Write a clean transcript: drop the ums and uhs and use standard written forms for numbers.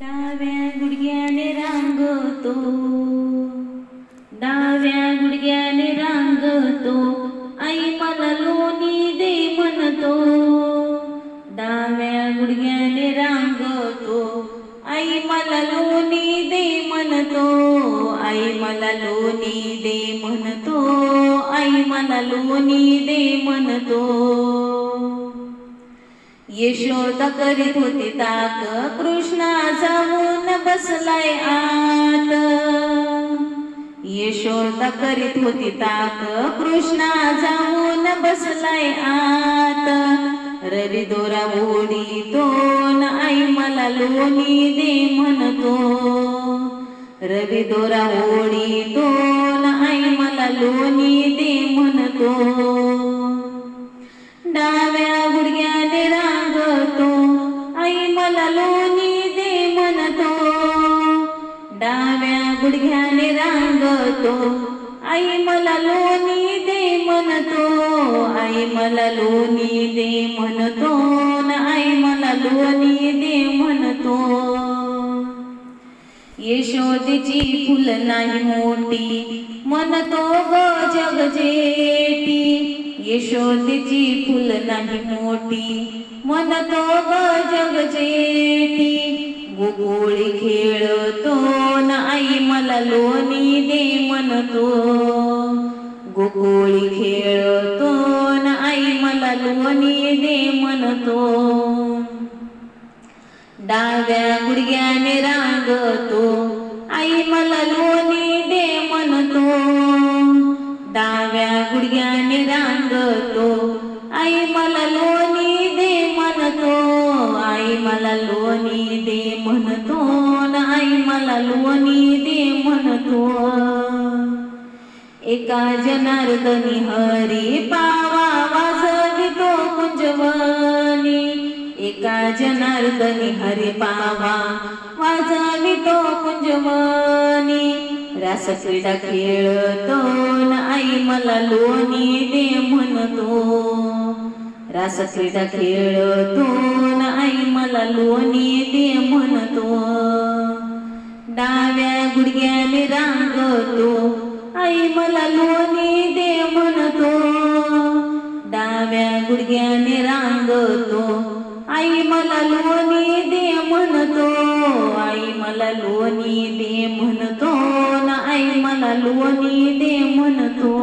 डाव्या गुडघ्याने रांगतो, डाव्या गुडघ्याने रांगतो, आई मला लोणी दे म्हणतो. डाव्या गुडघ्याने रांगतो, आई मला लोणी दे म्हणतो. आई मला लोणी दे म्हणतो, आई मला लोणी दे म्हणतो. यशोदा करीत होती ताक, कृष्णा जाऊन बसलाय आत. यशोदा करीत होती ताक, कृष्णा जाऊन बसलाय आत. रवी दोरा ओढीतो न आई मला लोणी दे म्हणतो. रवी दोरा ओढीतो न आई मला लोणी दे म्हणतो. डाव्या गुडघ्याने रांगतो, आई मला लोणी दे म्हणतो. डाव्या गुडघ्याने रांगतो, आई मला लोणी दे म्हणतो. आई मला लोणी दे म्हणतो न आई मला लोणी दे म्हणतो. यशोदेची फुल नाही मोठी, म्हणतो ग जगजेटी. यशोदेची फुल नाही मोठी, म्हणतो ग जगजेटी. गोकुळी खेळतो न आई मला लोणी दे म्हणतो. गोकुळी खेळतो न आई मला लोणी दे म्हणतो. डाव्या गुडघ्याने रांगतो, आई मला लोणी दे म्हणतो. डाव्या गुडघ्याने रांगतो, आई मला लोणी दे म्हणतो. आई मला लोणी दे म्हणतो न आई मला लोणी दे म्हणतो. एका जनार्दनी हरी पावा वाजवितो कुंजवनी. एका जनार्दनी हरी पावा वाजवितो कुंजवनी. रास क्रीडा खेळतो न आई मला लोणी दे म्हणतो. रास क्रीडा खेळतो न आई मला लोणी दे म्हणतो. डाव्या गुडघ्याने रांगतो, आई मला लोणी दे म्हणतो. डाव्या गुडघ्याने रांगतो, आई मला लोणी दे म्हणतो. आई मला लोणी दे म्हणतो न आई मला लोणी दे म्हणतो.